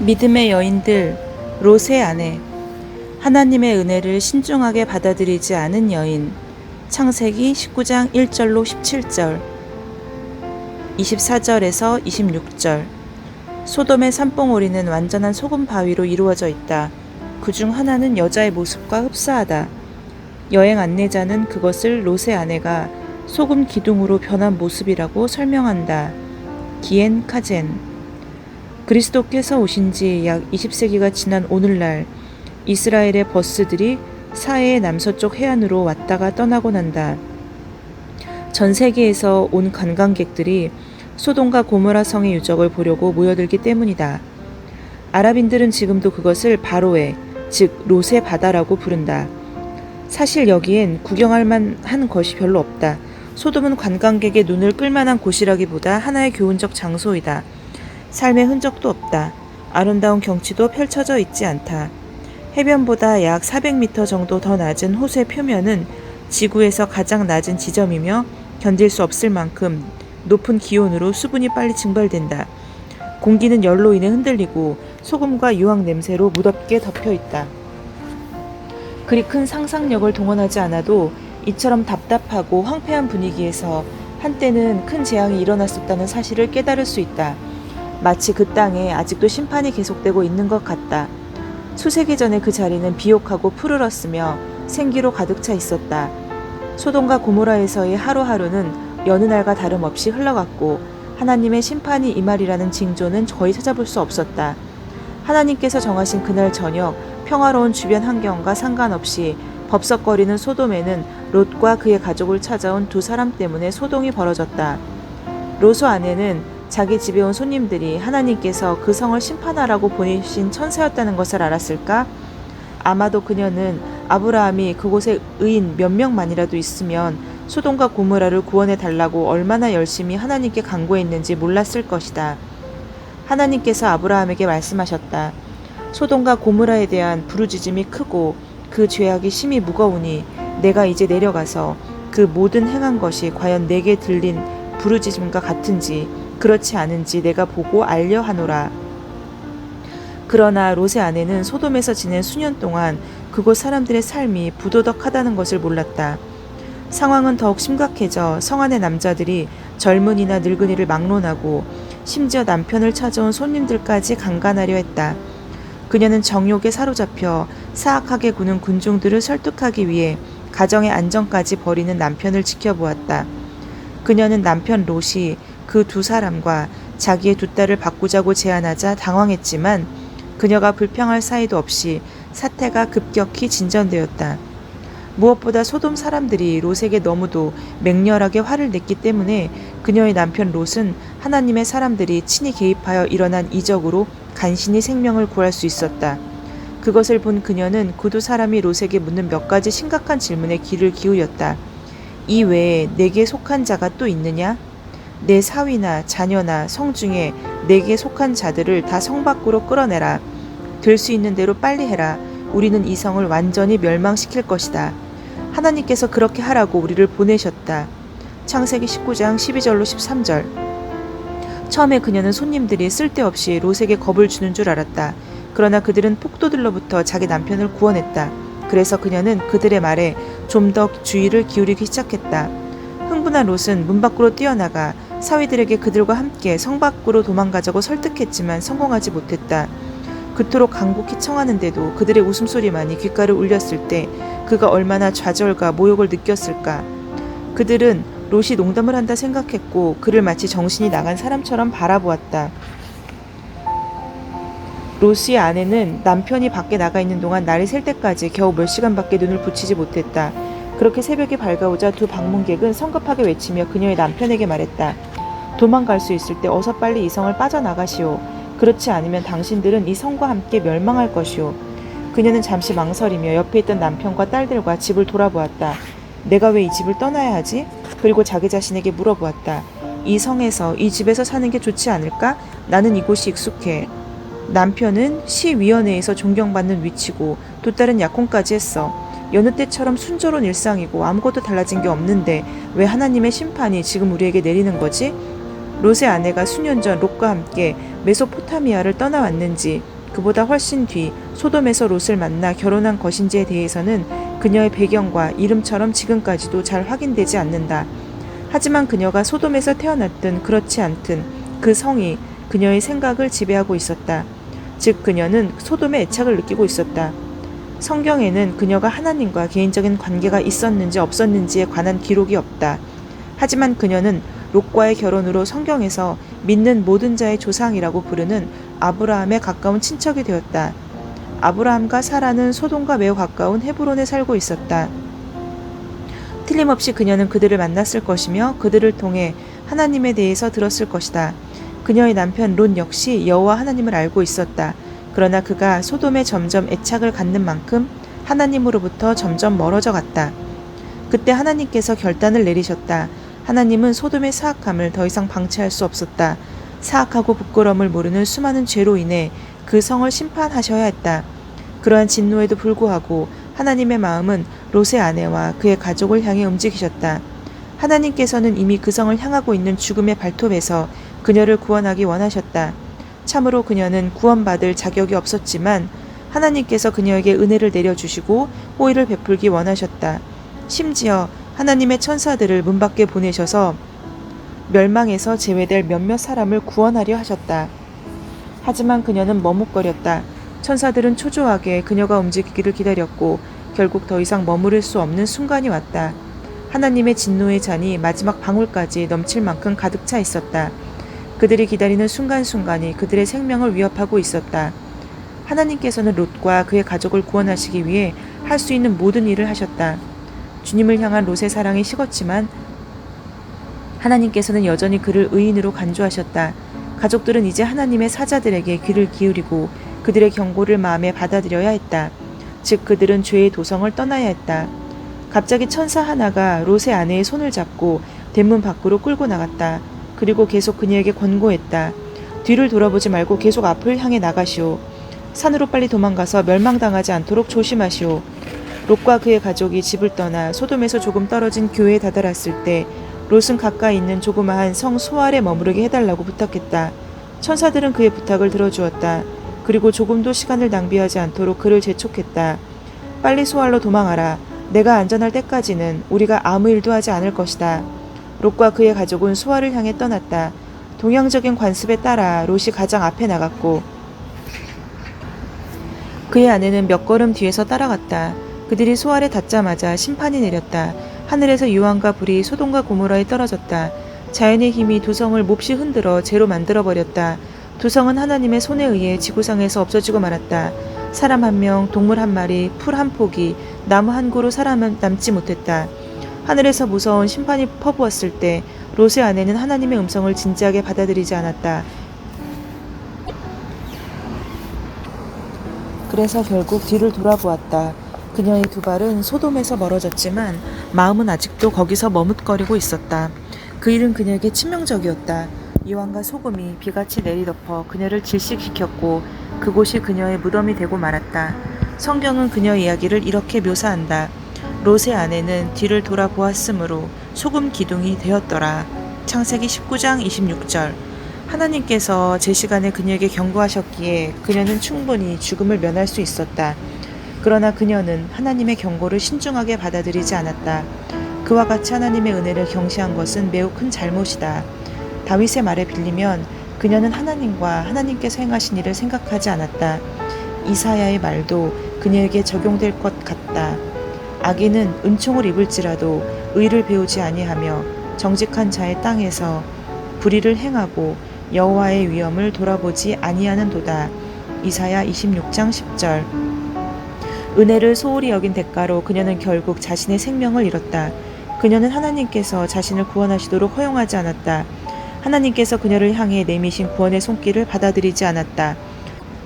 믿음의 여인들, 롯의 아내. 하나님의 은혜를 신중하게 받아들이지 않은 여인. 창세기 19장 1절로 17절, 24절에서 26절. 소돔의 산봉우리는 완전한 소금 바위로 이루어져 있다. 그중 하나는 여자의 모습과 흡사하다. 여행 안내자는 그것을 롯의 아내가 소금 기둥으로 변한 모습이라고 설명한다. 기엔 카젠. 그리스도께서 오신 지 약 20세기가 지난 오늘날 이스라엘의 버스들이 사해의 남서쪽 해안으로 왔다가 떠나곤 한다. 전 세계에서 온 관광객들이 소돔과 고모라 성의 유적을 보려고 모여들기 때문이다. 아랍인들은 지금도 그것을 바로에, 즉 롯의 바다라고 부른다. 사실 여기엔 구경할 만한 것이 별로 없다. 소돔은 관광객의 눈을 끌만한 곳이라기보다 하나의 교훈적 장소이다. 삶의 흔적도 없다. 아름다운 경치도 펼쳐져 있지 않다. 해변보다 약 400m 정도 더 낮은 호수의 표면은 지구에서 가장 낮은 지점이며 견딜 수 없을 만큼 높은 기온으로 수분이 빨리 증발된다. 공기는 열로 인해 흔들리고 소금과 유황 냄새로 무덥게 덮여 있다. 그리 큰 상상력을 동원하지 않아도 이처럼 답답하고 황폐한 분위기에서 한때는 큰 재앙이 일어났었다는 사실을 깨달을 수 있다. 마치 그 땅에 아직도 심판이 계속되고 있는 것 같다. 수세기 전에 그 자리는 비옥하고 푸르렀으며 생기로 가득 차 있었다. 소돔과 고모라에서의 하루하루는 여느 날과 다름없이 흘러갔고 하나님의 심판이 임하리라는 징조는 거의 찾아볼 수 없었다. 하나님께서 정하신 그날 저녁 평화로운 주변 환경과 상관없이 법석거리는 소돔에는 롯과 그의 가족을 찾아온 두 사람 때문에 소동이 벌어졌다. 롯의 아내는 자기 집에 온 손님들이 하나님께서 그 성을 심판하라고 보내신 천사였다는 것을 알았을까? 아마도 그녀는 아브라함이 그곳에 의인 몇 명만이라도 있으면 소돔과 고모라를 구원해 달라고 얼마나 열심히 하나님께 간구했는지 몰랐을 것이다. 하나님께서 아브라함에게 말씀하셨다. 소돔과 고모라에 대한 부르짖음이 크고 그 죄악이 심히 무거우니 내가 이제 내려가서 그 모든 행한 것이 과연 내게 들린 부르짖음과 같은지 그렇지 않은지 내가 보고 알려 하노라. 그러나 롯의 아내는 소돔에서 지낸 수년 동안 그곳 사람들의 삶이 부도덕하다는 것을 몰랐다. 상황은 더욱 심각해져 성 안의 남자들이 젊은이나 늙은이를 막론하고 심지어 남편을 찾아온 손님들까지 강간하려 했다. 그녀는 정욕에 사로잡혀 사악하게 구는 군중들을 설득하기 위해 가정의 안정까지 버리는 남편을 지켜보았다. 그녀는 남편 롯이 그 두 사람과 자기의 두 딸을 바꾸자고 제안하자 당황했지만 그녀가 불평할 사이도 없이 사태가 급격히 진전되었다. 무엇보다 소돔 사람들이 롯에게 너무도 맹렬하게 화를 냈기 때문에 그녀의 남편 롯은 하나님의 사람들이 친히 개입하여 일어난 이적으로 간신히 생명을 구할 수 있었다. 그것을 본 그녀는 그 두 사람이 롯에게 묻는 몇 가지 심각한 질문에 귀를 기울였다. 이 외에 내게 속한 자가 또 있느냐? 내 사위나 자녀나 성 중에 내게 속한 자들을 다 성 밖으로 끌어내라. 될 수 있는 대로 빨리 해라. 우리는 이 성을 완전히 멸망시킬 것이다. 하나님께서 그렇게 하라고 우리를 보내셨다. 창세기 19장 12절로 13절. 처음에 그녀는 손님들이 쓸데없이 롯에게 겁을 주는 줄 알았다. 그러나 그들은 폭도들로부터 자기 남편을 구원했다. 그래서 그녀는 그들의 말에 좀 더 주의를 기울이기 시작했다. 흥분한 롯은 문 밖으로 뛰어나가 사위들에게 그들과 함께 성 밖으로 도망가자고 설득했지만 성공하지 못했다. 그토록 간곡히 청하는데도 그들의 웃음소리만이 귓가를 울렸을 때 그가 얼마나 좌절과 모욕을 느꼈을까. 그들은 롯이 농담을 한다 생각했고 그를 마치 정신이 나간 사람처럼 바라보았다. 롯의 아내는 남편이 밖에 나가 있는 동안 날이 셀 때까지 겨우 몇 시간밖에 눈을 붙이지 못했다. 그렇게 새벽이 밝아오자 두 방문객은 성급하게 외치며 그녀의 남편에게 말했다. 도망갈 수 있을 때 어서 빨리 이 성을 빠져나가시오. 그렇지 않으면 당신들은 이 성과 함께 멸망할 것이오. 그녀는 잠시 망설이며 옆에 있던 남편과 딸들과 집을 돌아보았다. 내가 왜 이 집을 떠나야 하지? 그리고 자기 자신에게 물어보았다. 이 성에서 이 집에서 사는 게 좋지 않을까? 나는 이곳이 익숙해. 남편은 시위원회에서 존경받는 위치고 두 딸은 약혼까지 했어. 여느 때처럼 순조로운 일상이고 아무것도 달라진 게 없는데 왜 하나님의 심판이 지금 우리에게 내리는 거지? 롯의 아내가 수년 전 롯과 함께 메소포타미아를 떠나왔는지, 그보다 훨씬 뒤 소돔에서 롯을 만나 결혼한 것인지에 대해서는 그녀의 배경과 이름처럼 지금까지도 잘 확인되지 않는다. 하지만 그녀가 소돔에서 태어났든 그렇지 않든 그 성이 그녀의 생각을 지배하고 있었다. 즉 그녀는 소돔에 애착을 느끼고 있었다. 성경에는 그녀가 하나님과 개인적인 관계가 있었는지 없었는지에 관한 기록이 없다. 하지만 그녀는 롯과의 결혼으로 성경에서 믿는 모든 자의 조상이라고 부르는 아브라함에 가까운 친척이 되었다. 아브라함과 사라는 소돔과 매우 가까운 헤브론에 살고 있었다. 틀림없이 그녀는 그들을 만났을 것이며 그들을 통해 하나님에 대해서 들었을 것이다. 그녀의 남편 롯 역시 여호와 하나님을 알고 있었다. 그러나 그가 소돔에 점점 애착을 갖는 만큼 하나님으로부터 점점 멀어져 갔다. 그때 하나님께서 결단을 내리셨다. 하나님은 소돔의 사악함을 더 이상 방치할 수 없었다. 사악하고 부끄러움을 모르는 수많은 죄로 인해 그 성을 심판하셔야 했다. 그러한 진노에도 불구하고 하나님의 마음은 롯의 아내와 그의 가족을 향해 움직이셨다. 하나님께서는 이미 그 성을 향하고 있는 죽음의 발톱에서 그녀를 구원하기 원하셨다. 참으로 그녀는 구원받을 자격이 없었지만 하나님께서 그녀에게 은혜를 내려주시고 호의를 베풀기 원하셨다. 심지어 하나님의 천사들을 문 밖에 보내셔서 멸망에서 제외될 몇몇 사람을 구원하려 하셨다. 하지만 그녀는 머뭇거렸다. 천사들은 초조하게 그녀가 움직이기를 기다렸고 결국 더 이상 머무를 수 없는 순간이 왔다. 하나님의 진노의 잔이 마지막 방울까지 넘칠 만큼 가득 차 있었다. 그들이 기다리는 순간순간이 그들의 생명을 위협하고 있었다. 하나님께서는 롯과 그의 가족을 구원하시기 위해 할 수 있는 모든 일을 하셨다. 주님을 향한 롯의 사랑이 식었지만 하나님께서는 여전히 그를 의인으로 간주하셨다. 가족들은 이제 하나님의 사자들에게 귀를 기울이고 그들의 경고를 마음에 받아들여야 했다. 즉 그들은 죄의 도성을 떠나야 했다. 갑자기 천사 하나가 롯의 아내의 손을 잡고 대문 밖으로 끌고 나갔다. 그리고 계속 그녀에게 권고했다. 뒤를 돌아보지 말고 계속 앞을 향해 나가시오. 산으로 빨리 도망가서 멸망당하지 않도록 조심하시오. 롯과 그의 가족이 집을 떠나 소돔에서 조금 떨어진 교회에 다다랐을 때 롯은 가까이 있는 조그마한 성 소알에 머무르게 해달라고 부탁했다. 천사들은 그의 부탁을 들어주었다. 그리고 조금도 시간을 낭비하지 않도록 그를 재촉했다. 빨리 소알로 도망하라. 내가 안전할 때까지는 우리가 아무 일도 하지 않을 것이다. 롯과 그의 가족은 소알을 향해 떠났다. 동양적인 관습에 따라 롯이 가장 앞에 나갔고 그의 아내는 몇 걸음 뒤에서 따라갔다. 그들이 소알에 닿자마자 심판이 내렸다. 하늘에서 유황과 불이 소돔과 고모라에 떨어졌다. 자연의 힘이 두 성을 몹시 흔들어 재로 만들어버렸다. 두 성은 하나님의 손에 의해 지구상에서 없어지고 말았다. 사람 한 명, 동물 한 마리, 풀 한 포기, 나무 한 그루 사람은 남지 못했다. 하늘에서 무서운 심판이 퍼부었을 때 롯의 아내는 하나님의 음성을 진지하게 받아들이지 않았다. 그래서 결국 뒤를 돌아보았다. 그녀의 두 발은 소돔에서 멀어졌지만 마음은 아직도 거기서 머뭇거리고 있었다. 그 일은 그녀에게 치명적이었다. 이완과 소금이 비같이 내리덮어 그녀를 질식시켰고 그곳이 그녀의 무덤이 되고 말았다. 성경은 그녀 이야기를 이렇게 묘사한다. 롯의 아내는 뒤를 돌아보았으므로 소금 기둥이 되었더라. 창세기 19장 26절. 하나님께서 제 시간에 그녀에게 경고하셨기에 그녀는 충분히 죽음을 면할 수 있었다. 그러나 그녀는 하나님의 경고를 신중하게 받아들이지 않았다. 그와 같이 하나님의 은혜를 경시한 것은 매우 큰 잘못이다. 다윗의 말에 빌리면 그녀는 하나님과 하나님께서 행하신 일을 생각하지 않았다. 이사야의 말도 그녀에게 적용될 것 같다. 악인은 은총을 입을지라도 의를 배우지 아니하며 정직한 자의 땅에서 불의를 행하고 여호와의 위엄을 돌아보지 아니하는도다. 이사야 26장 10절. 은혜를 소홀히 여긴 대가로 그녀는 결국 자신의 생명을 잃었다. 그녀는 하나님께서 자신을 구원하시도록 허용하지 않았다. 하나님께서 그녀를 향해 내미신 구원의 손길을 받아들이지 않았다.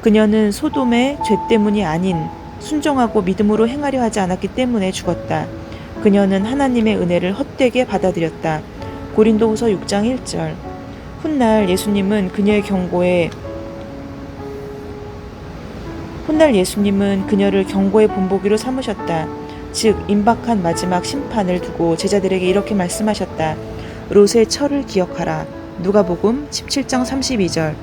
그녀는 소돔의 죄 때문이 아닌 순종하고 믿음으로 행하려 하지 않았기 때문에 죽었다. 그녀는 하나님의 은혜를 헛되게 받아들였다. 고린도후서 6장 1절. 훗날 예수님은 그녀를 경고의 본보기로 삼으셨다. 즉 임박한 마지막 심판을 두고 제자들에게 이렇게 말씀하셨다. 롯의 철을 기억하라. 누가복음 17장 32절.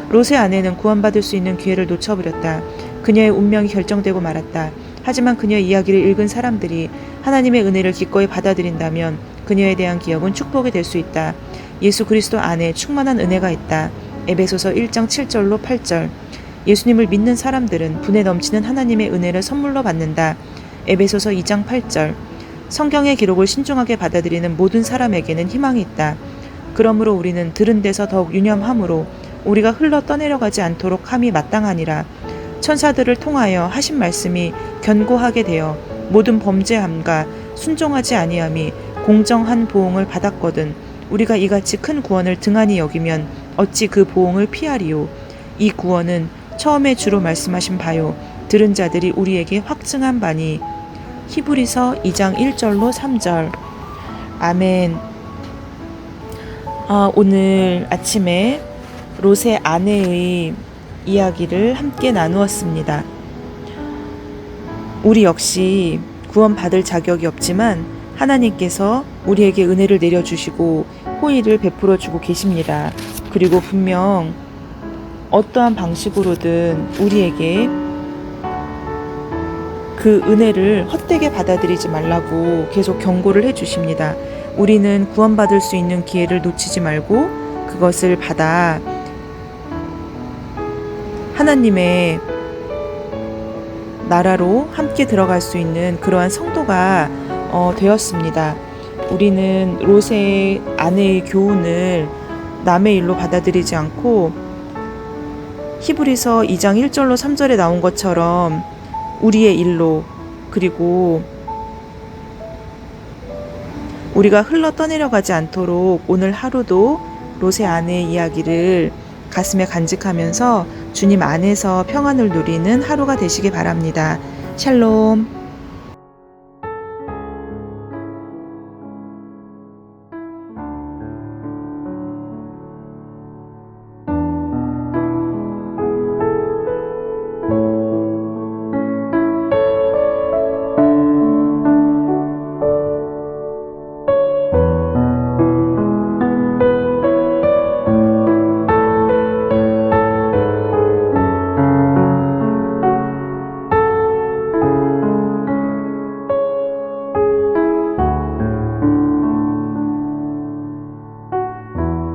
롯의 아내는 구원받을 수 있는 기회를 놓쳐버렸다. 그녀의 운명이 결정되고 말았다. 하지만 그녀의 이야기를 읽은 사람들이 하나님의 은혜를 기꺼이 받아들인다면 그녀에 대한 기억은 축복이 될 수 있다. 예수 그리스도 안에 충만한 은혜가 있다. 에베소서 1장 7절로 8절. 예수님을 믿는 사람들은 분에 넘치는 하나님의 은혜를 선물로 받는다. 에베소서 2장 8절. 성경의 기록을 신중하게 받아들이는 모든 사람에게는 희망이 있다. 그러므로 우리는 들은 데서 더욱 유념함으로 우리가 흘러 떠내려가지 않도록 함이 마땅하니라. 천사들을 통하여 하신 말씀이 견고하게 되어 모든 범죄함과 순종하지 아니함이 공정한 보응을 받았거든 우리가 이같이 큰 구원을 등한히 여기면 어찌 그 보응을 피하리요. 이 구원은 처음에 주로 말씀하신 바요 들은 자들이 우리에게 확증한 바니. 히브리서 2장 1절로 3절. 아멘. 오늘 아침에 롯의 아내의 이야기를 함께 나누었습니다. 우리 역시 구원받을 자격이 없지만 하나님께서 우리에게 은혜를 내려주시고 호의를 베풀어주고 계십니다. 그리고 분명 어떠한 방식으로든 우리에게 그 은혜를 헛되게 받아들이지 말라고 계속 경고를 해주십니다. 우리는 구원받을 수 있는 기회를 놓치지 말고 그것을 받아 하나님의 나라로 함께 들어갈 수 있는 그러한 성도가 되었습니다. 우리는 롯의 아내의 교훈을 남의 일로 받아들이지 않고 히브리서 2장 1절로 3절에 나온 것처럼 우리의 일로, 그리고 우리가 흘러 떠내려가지 않도록 오늘 하루도 롯의 아내의 이야기를 가슴에 간직하면서 주님 안에서 평안을 누리는 하루가 되시기 바랍니다. 샬롬.